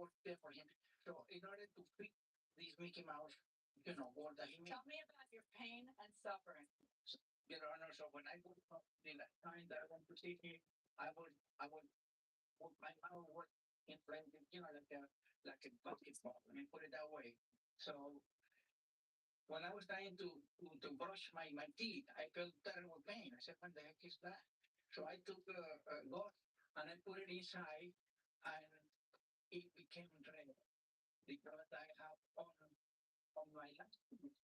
was there for him. So in order to fix this Mickey Mouse, wall that he made. Tell me about your pain and suffering. Your Honor, so when I woke up the last time that I went to see him, I was, my mouth was inflamed, like a basketball. Let me put it that way. So when I was trying to brush my teeth, I felt terrible pain. I said, what the heck is that? So I took a gauze and I put it inside, and it became red because I have on my left tooth,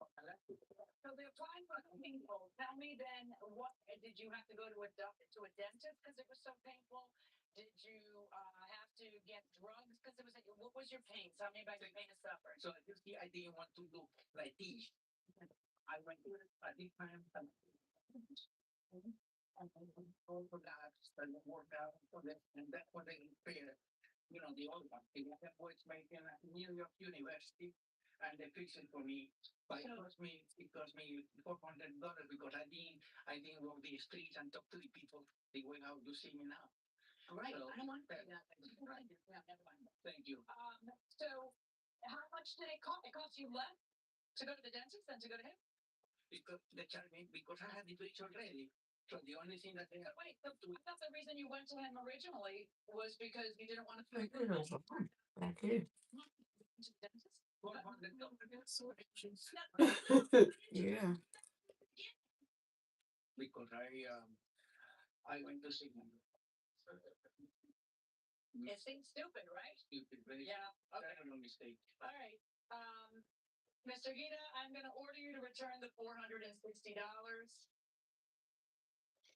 on my left tooth. So they're fine for painful. Tell me then, what did you have to go to a dentist because it was so painful? Did you have to get drugs because it was? What was your pain? Tell me about your pain and suffering. So you see, I didn't want to look like this. I went to at this time and all for that, and work out for that, and that's what they repair. The old one. That was making at New York University, and they fixed it for me. But it cost me $400 because I didn't walk the streets and talk to the people the way how you see me now. Right. So, I don't want that. Right. Yeah, never mind. Thank you. So how much did it cost? It cost you less to go to the dentist than to go to him? Because they charged me because I had the bridge already. So the only thing that they have. Wait, I thought the reason you went to him originally was because you didn't want to I pay could also back here. to the dentist. Yeah. Because I went to see him. It seems stupid, right? Stupid, very Yeah. Okay. terrible mistake. All right. Mr. Gita, I'm going to order you to return the $460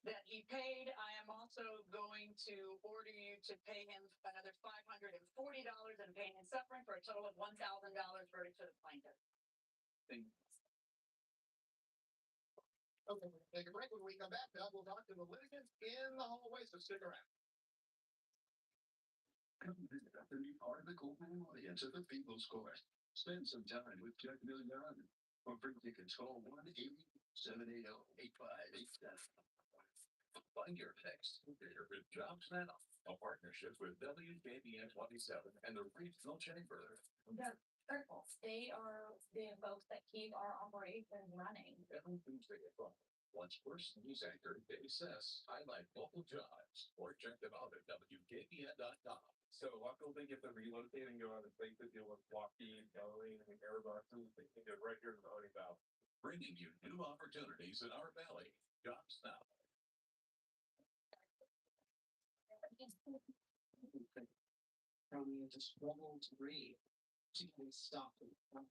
that he paid. I am also going to order you to pay him another $540 in pain and suffering for a total of $1,000 verdict to the plaintiff. Thing. Okay, we're gonna take a break. When we come back, Doug will talk to the litigants in the hallway, so stick around. Come visit the new article audience at the People's Court. Spend some time with Jack Milligan. For free tickets, call 1-877-880-8587. Find your text there with Jobs Now, a partnership with WJBN 27 and the Regional Chamber. The circles, they are the folks that keep our operation running. Every Tuesday at 12. Watch first news anchor Dave Sess highlight local jobs or check them out at WKBN.com. So a lot of people think if they're relocating, go out and think to deal with Lockheed, Boeing, and Airbus, they can do it right here in the Mahoning Valley. Bringing you new opportunities in our valley. Jobs Now. From just struggle to read, she can stop it. But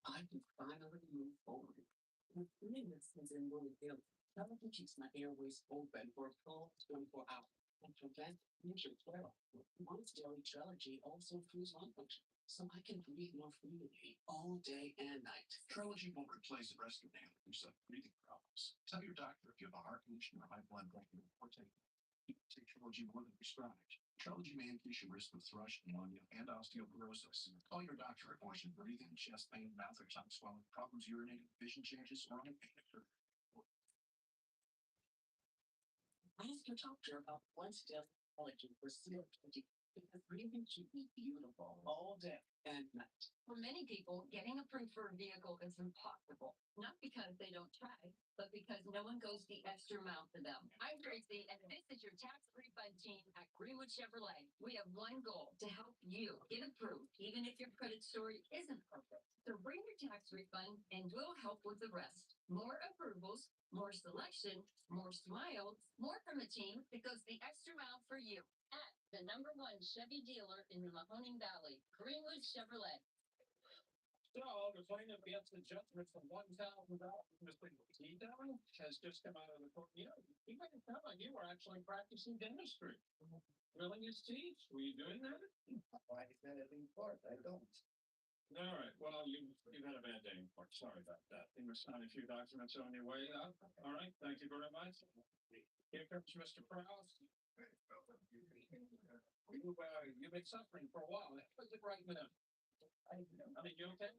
I can finally move forward. The this is in really ill. Television keeps my airways open for a full 24 hours and prevent future swell. Once Daily Trilogy also improves lung function, so I can breathe more freely all day and night. Trilogy won't replace the rest of the handlers of breathing problems. Tell your doctor if you have a heart condition or high blood pressure or take Trilogy more than prescribed. Trilogy may increase your risk of thrush, pneumonia, and osteoporosis. Call your doctor if voice and breathing, chest pain, mouth or tongue swelling, problems urinating, vision changes, or any pain occur. Ask your doctor about once daily collagen for COPD because breathing should be beautiful all day and night. For many people, getting approved for a vehicle is impossible. Not because they don't try, but because no one goes the extra mile for them. I'm Tracy, and this is your tax refund team at Greenwood Chevrolet. We have one goal, to help you get approved, even if your credit story isn't perfect. So bring your tax refund, and we'll help with the rest. More approvals, more selection, more smiles, more from a team that goes the extra mile for you. At the #1 Chevy dealer in the Mahoning Valley, Greenwood Chevrolet. So the plaintiff gets the judgment for $1,000. Mr. Gita has just come out of the court. You made it sound like you were actually practicing dentistry. Drilling his teeth. Were you doing that? Why is that in court? I don't. All right. Well, you've had a bad day in court. Sorry about that. You must sign a few documents on your way up. All right. Thank you very much. Here comes Mr. Prowse. You've been suffering for a while. How is it right now? I mean, you okay?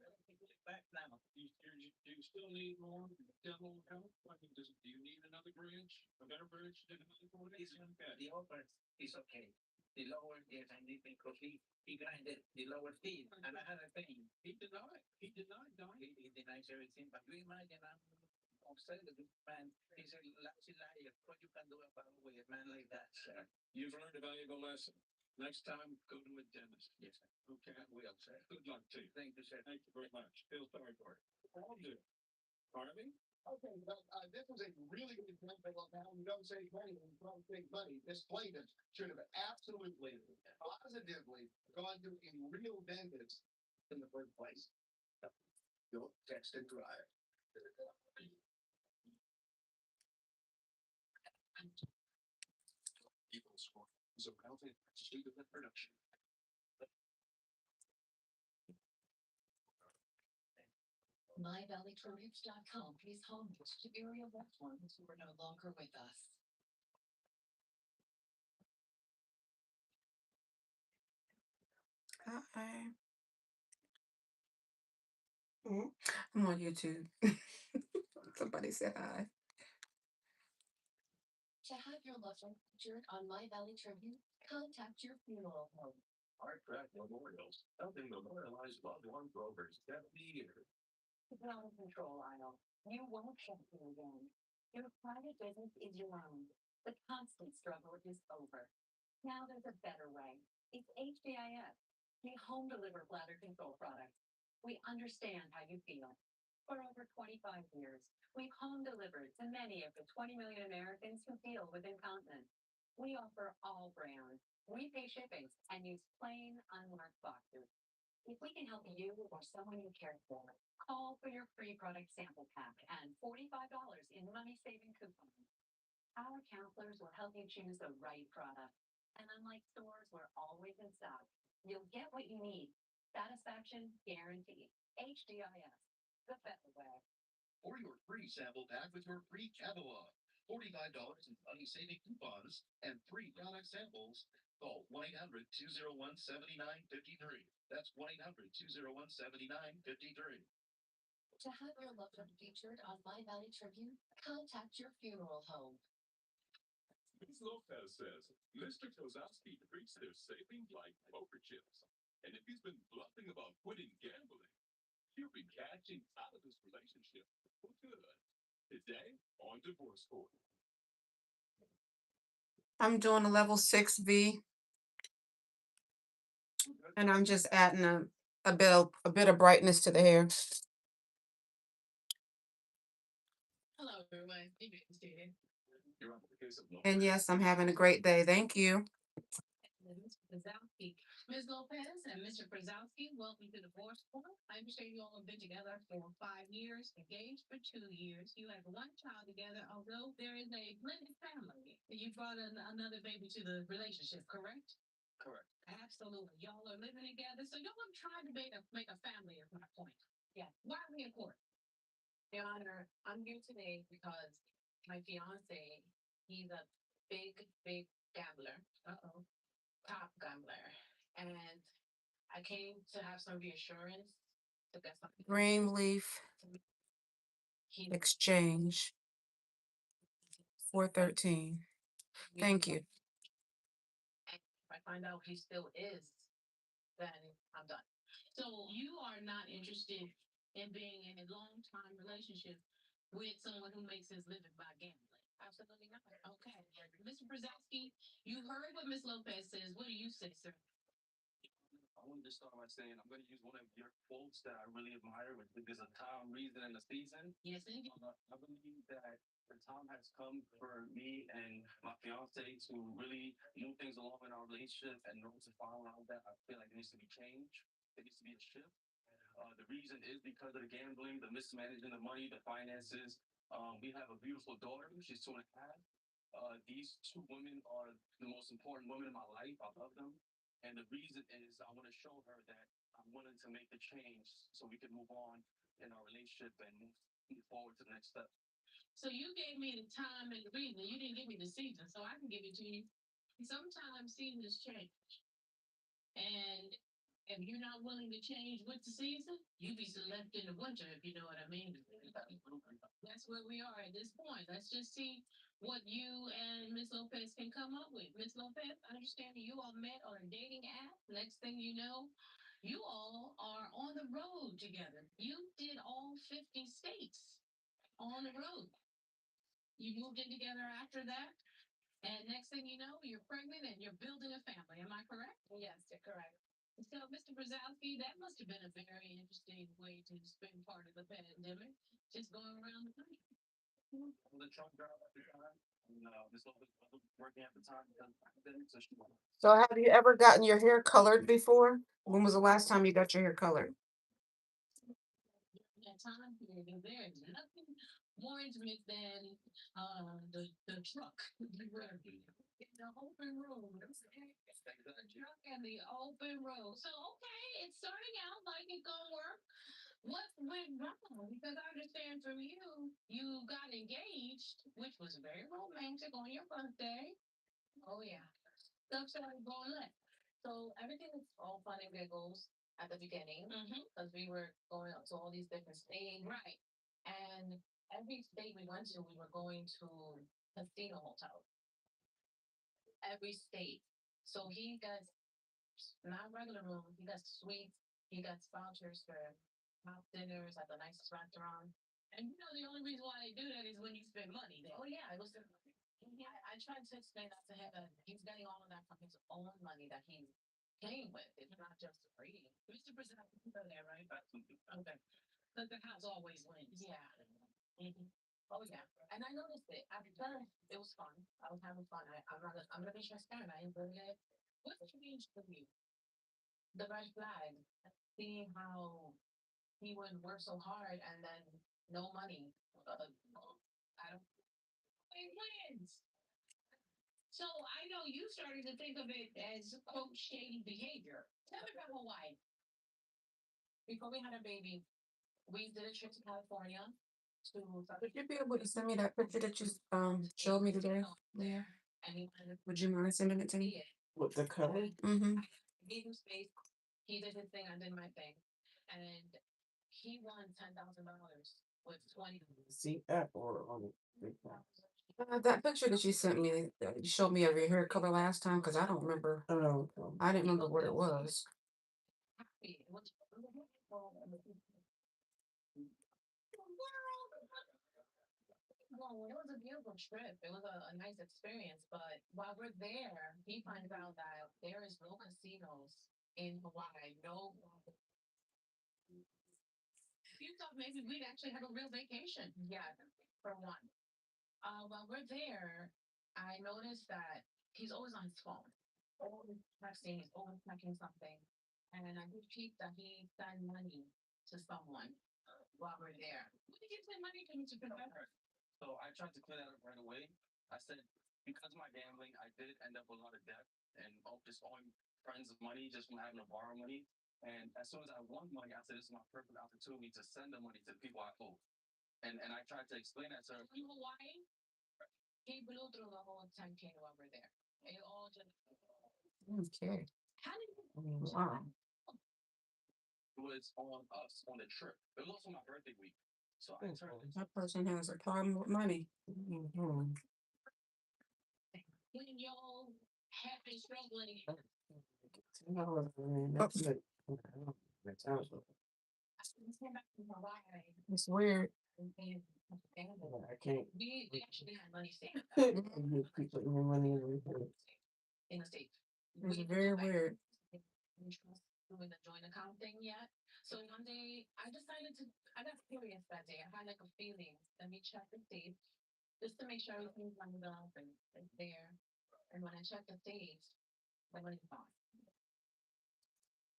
Back now. Do you still need more dental help? I mean, do you need another bridge, a better bridge than another This one, the upper is okay. The lower, yes, I need because he grinded the lower teeth. And I had a thing. He denied, Don. He denies everything, but you imagine I'm upset with this man. He's a lousy liar. What you can do about with a man like that, sir? You've learned a valuable lesson. Next time, go to a dentist. Yes, sir. Okay, I will, sir. good luck to you. Thank you, sir. Thank you very much. Feel sorry for it. All do. Harvey? Okay, well, this was a really good example of how we don't save money when we don't save money. This plaintiff should have absolutely, positively gone to a real dentist in the first place. Go text and drive. People score. So healthy, student production. MyValleyTourist.com pays homage to area loved ones who are no longer with us. Hi. I'm on YouTube. Somebody said hi. To have your loved one featured on My Valley Tribute, contact your funeral home. Art Track Memorials, helping memorialize loved ones for over 70 years. Keep it on the control aisle. You won't check in again. Your private business is your own. The constant struggle is over. Now there's a better way. It's HDIS. We home deliver bladder control products. We understand how you feel. For over 25 years, we've home delivered to many of the 20 million Americans who deal with incontinence. We offer all brands. We pay shipping and use plain, unmarked boxes. If we can help you or someone you care for, call for your free product sample pack and $45 in money-saving coupons. Our counselors will help you choose the right product. And unlike stores, we're always in stock. You'll get what you need. Satisfaction guaranteed. HDIS, the better way. For your free sample pack with your free catalog, $45 in money saving coupons, and free product samples, call 1-800-201-7953. That's 1-800-201-7953. To have your loved one featured on My Valley Tribute, contact your funeral home. Ms. Lopez says Mr. Kozowski treats their savings like poker chips. And if he's been bluffing about quitting gambling, he'll be cashing out of this relationship for good. Today on Divorce Court. I'm doing a level 6V, and I'm just adding a bit of brightness to the hair. Hello, everyone. Stephen. You're on the case of And yes, I'm having a great day. Thank you. Mr. Brzezowski. Ms. Lopez and Mr. Brzezowski, welcome to Divorce Court. I understand you all have been together for 5 years, engaged for 2 years. You have 1 child together, although there is a blended family. You brought another baby to the relationship, correct? Correct. Absolutely. Y'all are living together, so y'all are trying to make a family is my point. Yeah. Why are we in court? Your Honor, I'm here today because my fiance, he's a big gambler. Top gambler. And I came to have some reassurance to get something. Greenleaf He Exchange 413. Thank you. If I find out he still is, then I'm done. So you are not interested in being in a long-time relationship with someone who makes his living by gambling? Absolutely not. Okay. Mr. Brzezowski, you heard what Ms. Lopez says. What do you say, sir? I wanted to start by saying I'm going to use one of your quotes that I really admire, which is a time, reason, and a season. Yes, indeed. I believe that the time has come for me and my fiance to really move things along in our relationship, and in order to follow out that, I feel like it needs to be change. It needs to be a shift. The reason is because of the gambling, the mismanaging the money, the finances. We have a beautiful daughter. She's 2.5. These 2 women are the most important women in my life. I love them. And the reason is I want to show her that I'm willing to make the change so we can move on in our relationship and move forward to the next step. So you gave me the time and the reason. You didn't give me the season, so I can give it to you. Sometimes seasons change. And if you're not willing to change with the season, you be left in the winter, if you know what I mean. That's where we are at this point. Let's just see what you and Miss Lopez can come up with. Miss Lopez, I understand that you all met on a dating app. Next thing you know, you all are on the road together. You did all 50 states on the road. You moved in together after that. And next thing you know, you're pregnant and you're building a family. Am I correct? Yes, you're correct. So, Mr. Brzezowski, that must have been a very interesting way to spend part of the pandemic, just going around the country. The truck driver at the time, and, Miss Lopez wasn't working at the time, because then, so she went. So have you ever gotten your hair colored before? When was the last time you got your hair colored? That time period, there is nothing more intimate than the truck. In the open road. The truck and the open road. So okay, it's starting out like it's gonna work. What went wrong? Because I understand from you, you got engaged, which was very romantic on your birthday. Oh yeah. Stuff started going left. So everything was all fun and giggles at the beginning because we were going up to all these different states. Right. And every state we went to, we were going to casino hotels. Every state. So he got not regular room, he got suites, he got vouchers for top dinners at the nicest restaurant. And you know the only reason why they do that is when you spend money there. Oh yeah, it was yeah, I tried to explain that to him. He's getting all of that from his own money that he came with. It's not just free. Mr. President, you know that, right? Okay. Because the house always wins. Yeah. Oh yeah. And I noticed it. After it was fun. I was having fun. I'm gonna be transparent. I enjoyed it. What changed for you? The red flag. Seeing how he would work so hard and then no money. I don't. He wins. So I know you started to think of it as quote shady behavior. Tell me about Hawaii. Before we had a baby, we did a trip to California to Would you be able to send me that picture that you showed me today? there, and he wanted to Would you mind sending it to see me? it. With the color? Mm-hmm. Gave him space. He did his thing. I did my thing, and he won $10,000 with 20. See that or on the that picture that you sent me, you showed me of your hair color last time, because I don't remember. Oh, I didn't remember what it was. Happy. Well, it was a beautiful trip. It was a nice experience, but while we're there, he finds out that there is no casinos in Hawaii. No. You thought maybe we'd actually have a real vacation. Yeah, for one. While we're there, I noticed that he's always on his phone. Always texting, he's always checking something. And I just peeped that he sent money to someone while we're there. What did you send money to, Mr. Professor? So I tried to clear that up right away. I said, because of my gambling, I did end up with a lot of debt and just owing friends money just from having to borrow money. And as soon as I won money, I said, this is my perfect opportunity to send the money to the people I owe. And I tried to explain that to her. In Hawaii, he blew through the whole 10K while we're there. It all just. Okay. How did you? Wow. It was on us on the trip. It was also my birthday week. So I turned it. That person has a problem with money. Mm-hmm. When y'all have been struggling. That's it. It's weird. I can't. We actually had money saved. People in money In the States. It's very weird. Doing the joint account thing yet. So one day I got curious that day. I had like a feeling. Let me check the dates just to make sure everything's lined up and it's there. And when I checked the dates, the money's gone.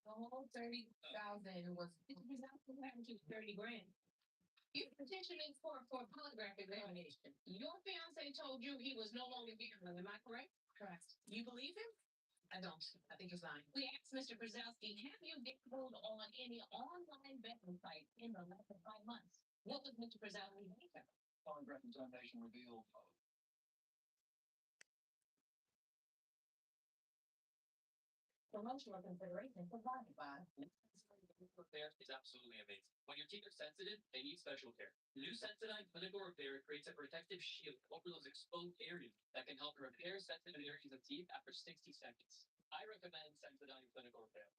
The whole 30,000 was 30 grand. You petitioning for a polygraph examination. Your fiance told you he was no longer gambling. Am I correct? Correct. You believe him? I don't. I think he's lying. We asked Mr. Brzezowski, have you gambled on any online betting site in the last 5 months? What was Mr. Brzezowski's answer? Polygraph examination revealed promotional consideration provided by. Repair is absolutely amazing. When your teeth are sensitive, they need special care. New Sensodyne Clinical Repair creates a protective shield over those exposed areas that can help repair sensitive areas of teeth after 60 seconds. I recommend Sensodyne Clinical Repair.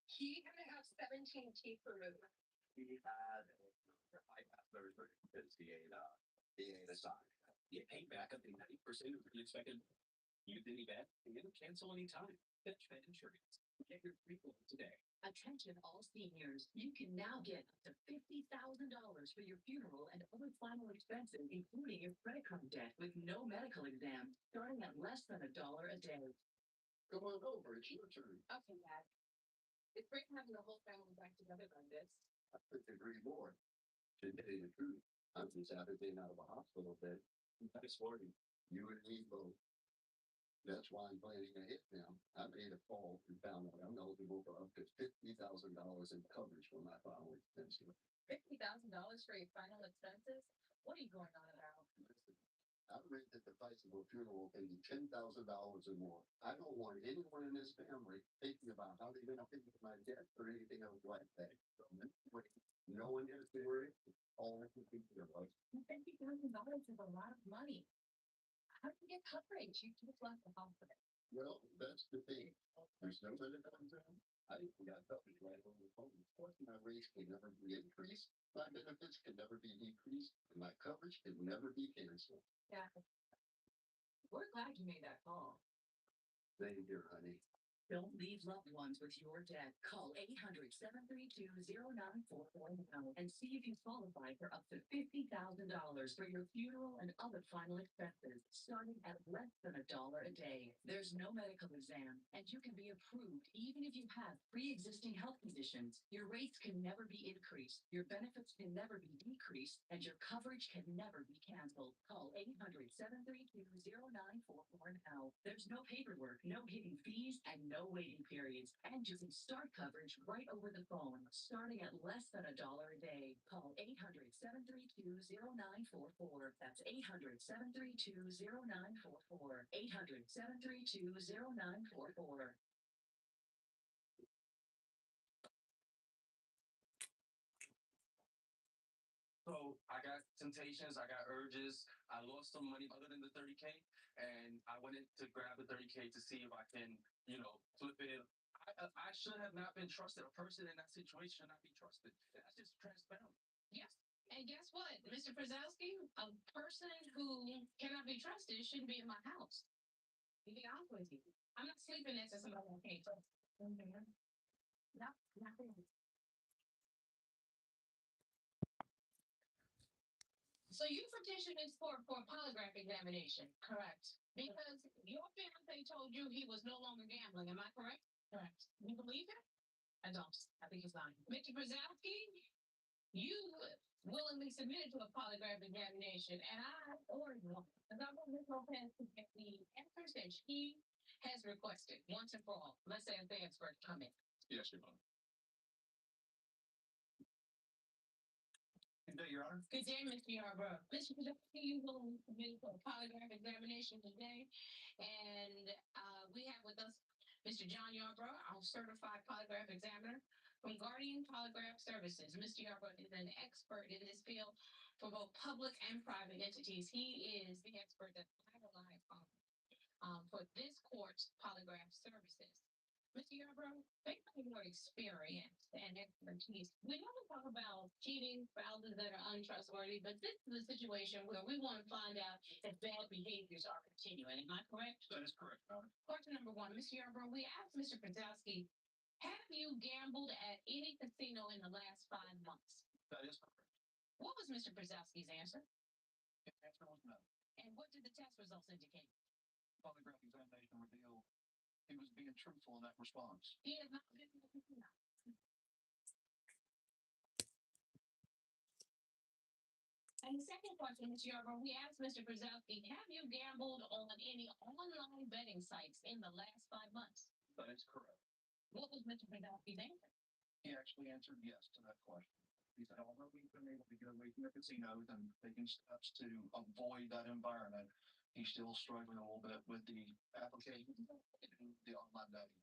He had to have 17 teeth removed. He had bypass surgery because he ate a side. Get paid back up to 90% of what you expected. You didn't bet and cancel anytime. Fetch Pet Insurance. Get your free quote today. Attention all seniors, you can now get up to $50,000 for your funeral and other final expenses, including your credit card debt with no medical exam, starting at less than $1 a day. Go on over, it's your turn. Okay, Dad. It's great having the whole family back together like this. I couldn't agree more. To tell you the truth, I'm just happy being out of a hospital bed. Nice morning. You and me both. That's why I'm planning ahead now. I made a call and found out I'm eligible for up to $50,000 in coverage for my final expenses. $50,000 for your final expenses? What are you going on about? Listen, I read that the price of a funeral can be $10,000 or more. I don't want anyone in this family thinking about how they're gonna pay for my debt or anything else like that. So, no one has to worry. All I can think of. $50,000 is a lot of money. How do you get coverage? You just left the hospital. Well, that's the thing. There's no better time. I got coverage right on the phone. Of course, my rates can never be increased, my benefits can never be decreased, and my coverage can never be canceled. Yeah. We're glad you made that call. Thank you, honey. Don't leave loved ones with your debt. Call 800-732-0944 now and see if you qualify for up to $50,000 for your funeral and other final expenses, starting at less than $1 a day. There's no medical exam, and you can be approved even if you have pre-existing health conditions. Your rates can never be increased, your benefits can never be decreased, and your coverage can never be canceled. Call 800-732-0944 now. There's no paperwork, no hidden fees, and no waiting periods, and you can start coverage right over the phone, starting at less than $1 a day. Call 800-732-0944. That's 800-732-0944. 800-732-0944. So I got temptations, I got urges. I lost some money other than the 30K, and I went in to grab the 30K to see if I can, flip it. I should have not been trusted. A person in that situation should not be trusted. That's just transparent. Yes. And guess what, Mr. Brzezowski? A person who cannot be trusted shouldn't be in my house. To be honest with you, I'm not sleeping next to somebody I can't trust. No, not really. So you petitioned this for a polygraph examination, correct? Because your fiance told you he was no longer gambling. Am I correct? Correct. You believe him? I don't. I think he's lying. Mr. Brzezowski, you willingly submitted to a polygraph examination, and I ordered one. Because I want Ms. Lopez to get the answers that she has requested once and for all. Let's say the expert come in. Yes, Your Honor. Good day, Your Honor. Good day, Mr. Yarborough. Mr. Brzezowski, you willingly submitted to a polygraph examination today, and we have with us Mr. John Yarborough, our certified polygraph examiner from Guardian Polygraph Services. Mr. Yarborough is an expert in this field for both public and private entities. He is the expert that I rely on for this court's polygraph services. Mr. Yarborough, based on your experience and expertise, we never talk about cheating, spouses that are untrustworthy, but this is a situation where we want to find out if bad behaviors are continuing. Am I correct? That is correct, Your Honor. Question number one, Mr. Yarborough, we asked Mr. Brzezowski, have you gambled at any casino in the last 5 months? That is correct. What was Mr. Brzezowski's answer? His answer was no. And what did the test results indicate? Polygraph examination revealed he was being truthful in that response. He has not been to the casino. And the second question, Mr. Yarborough, we asked Mr. Brzezowski, have you gambled on any online betting sites in the last 5 months? That is correct. What was Mr. Brzezowski's answer? He actually answered yes to that question. He said, although we've been able to get away from the casinos and taking steps to avoid that environment, he's still struggling a little bit with the application to the online betting.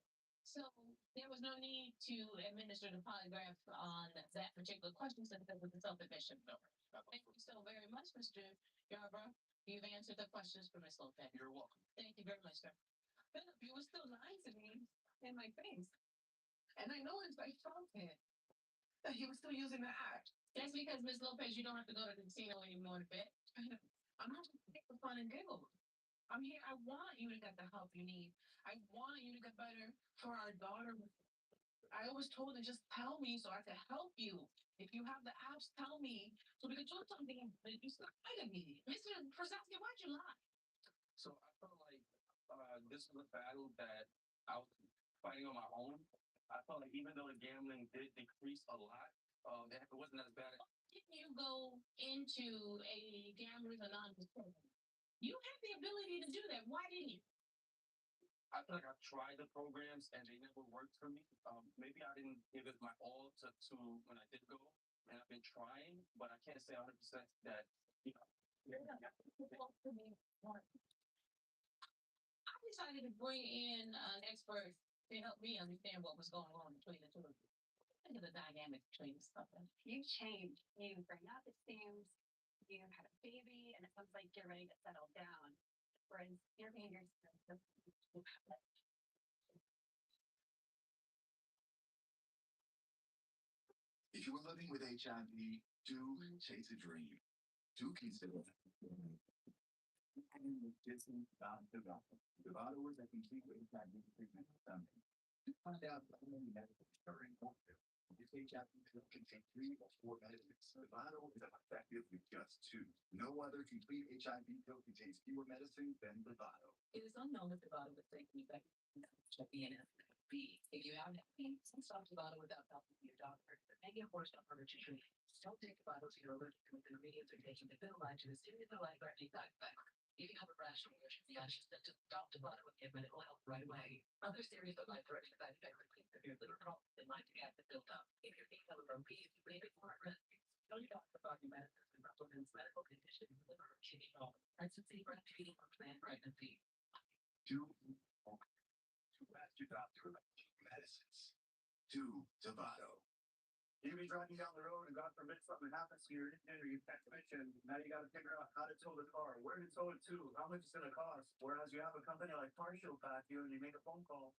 So there was no need to administer the polygraph on that particular question since it was a self-admission. Thank you so very much, Mr. Yarbrough. You've answered the questions for Ms. Lopez. You're welcome. Thank you very much, sir. Philip, you were still lying to me in my face. And I know it's my phone pin. That he was still using the app. That's because, Ms. Lopez, you don't have to go to the casino anymore to bet. I'm not just here for fun and giggles. I'm here. I want you to get the help you need. I want you to get better for our daughter. I always told her, just tell me so I can help you. If you have the apps, tell me so we can do something. But you lied to me. Mr. Prasowski, why'd you lie? So I felt like this was a battle that I was fighting on my own. I felt like even though the gambling did decrease a lot, it wasn't as bad. Didn't you go into a Gamblers Anonymous program? You have the ability to do that. Why didn't you? I feel like I've tried the programs and they never worked for me. Maybe I didn't give it my all to when I did go, and I've been trying, but I can't say 100% that. You know, I decided to bring in an expert to help me understand what was going on between the two of you. Look at the dynamic between the stuff. You changed. You bring up, it seems you had a baby, and it sounds like you're ready to settle down. Whereas your behavior If you are living with HIV, do chase a dream. Do consider Dovato is a complete HIV treatment summit. To find out how many medicines are important, this HIV pill contains 3 or 4 medicines. Dovato is effective with just 2. No other complete HIV pill contains fewer medicines than Dovato. It is unknown if the bottle would take me back to BNFB. If you have pain, stop the bottle without helping your doctor. Maybe a horse don't hurt your treat. Don't take the bottles you're allergic to with ingredients or taking the pill line to a serious or life-threatening side effect. If you have a rash or allergic reaction, then just stop the bottle and get medical help right away. Other serious or life-threatening side effects include severe liver problems and lactic acid buildup. If you're being or if you bleed for heart risk, tell your doctor about your medicines and supplements, medical conditions, liver or kidney problems, pregnancy, breastfeeding, or planned pregnancy. Do to ask your doctor about medicines. Do Dovato. You be driving down the road and God forbid something happens to your engine or your transmission. Now you got to figure out how to tow the car, where to tow it to, how much it's going to cost. Whereas you have a company like CarShield back you and you make a phone call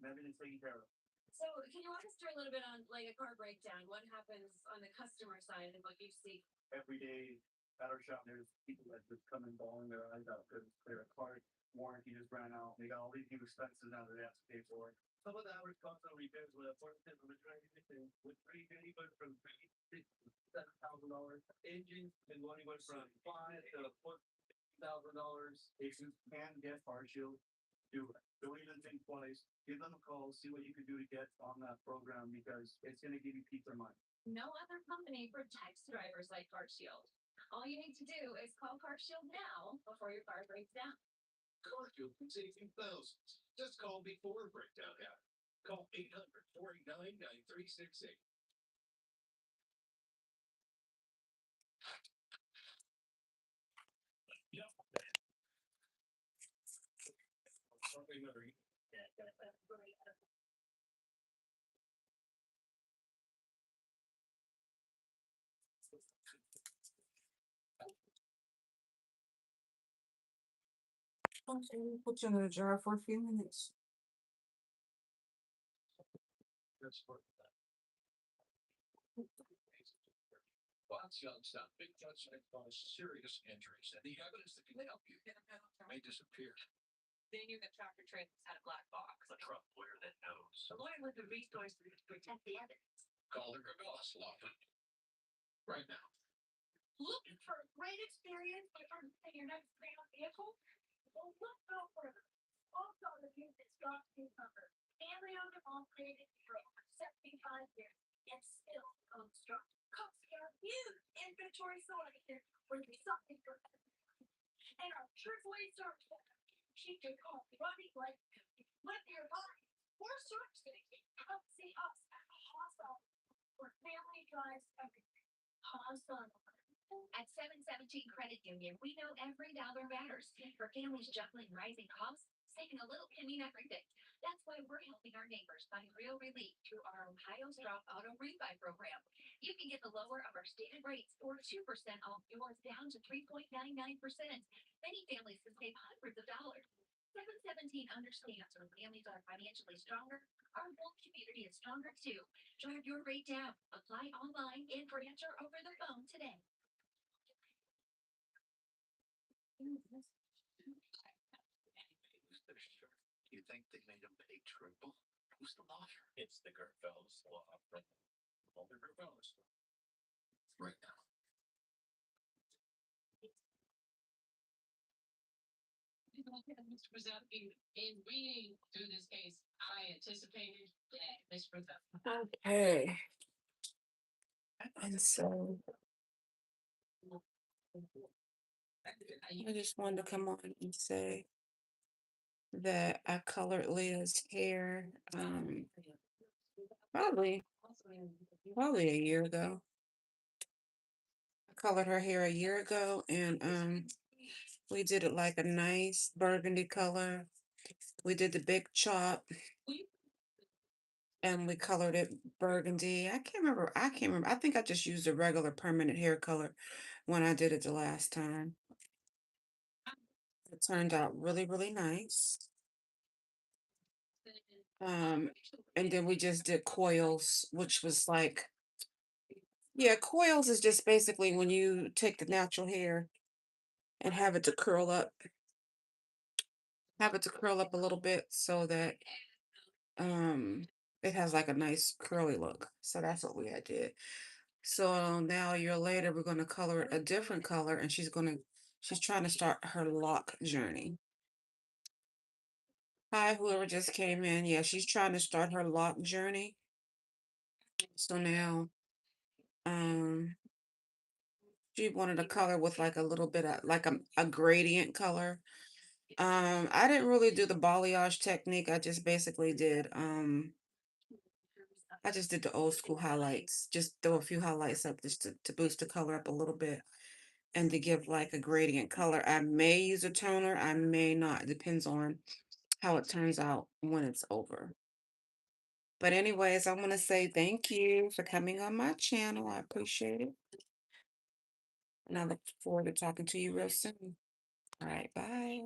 and everything's taken care of. So can you walk us through a little bit on like a car breakdown? What happens on the customer side and what you see? Every day at our shop, there's people that just come and bawling their eyes out because their car warranty just ran out. They got all these new expenses now that they have to pay for. Some of the average cost of repairs with a $4,000 with pretty good, but from $7,000. Engines and money went from $5,000 to $4,000. Patients can get CarShield. Do it. Don't even think twice. Give them a call. See what you can do to get on that program because it's going to give you peace of mind. No other company protects drivers like CarShield. All you need to do is call CarShield now before your car breaks down. CarShield can save you thousands. Just call before a breakdown happens. Call 800-489-9368. Yeah. Something that are Okay, we'll put you in the jar for a few minutes. That's what. Lots of young stuff, big guns that cause serious injuries, and the evidence that can help you may disappear. They knew that tractor trailers had a black box. A Trump lawyer that knows. The lawyer with the resources to protect the evidence. Call the Gagos law firm right now. Looking for a great experience by purchasing your next pre-owned vehicle? Well, look no further. Also, the use this Scott Cucumber. Family-owned and operated for over 75 years and still going strong. Comes our huge inventory selection where there's something for everyone. And our AAA service center. She can call running like with your body or service station. Come see us at the hospital where family drives everything. Hospital. At 717 Credit Union, we know every dollar matters. For families juggling rising costs, saving a little penny every day. That's why we're helping our neighbors find real relief through our Ohio's Drop Auto Refi program. You can get the lower of our stated rates or 2% off yours down to 3.99%. Many families can save hundreds of dollars. 717 understands when families are financially stronger, our whole community is stronger too. Drive your rate down. Apply online and answer over the phone today. You think they made them pay triple? Who's the lawyer? It's the Gerfellas law firm. All the Gerfellas. Right now. Mr. Brzezowski, in reading through this case, I anticipated that Mr. Brzezowski. Okay. And so I just wanted to come on and say that I colored Leah's hair probably a year ago. I colored her hair a year ago, and we did it like a nice burgundy color. We did the big chop and we colored it burgundy. I can't remember. I think I just used a regular permanent hair color when I did it the last time. It turned out really, really nice. And then we just did coils, which was like, yeah, coils is just basically when you take the natural hair and have it to curl up a little bit so that it has like a nice curly look. So that's what we had did. So now a year later we're gonna color it a different color, and she's trying to start her lock journey. Hi, whoever just came in. Yeah, she's trying to start her lock journey. So now she wanted a color with like a little bit of like a gradient color. I didn't really do the balayage technique. I just basically did I just did the old school highlights. Just throw a few highlights up just to boost the color up a little bit and to give like a gradient color. I may use a toner, I may not. It depends on how it turns out when it's over. But anyways, I want to say thank you for coming on my channel. I appreciate it. And I look forward to talking to you real soon. All right, bye.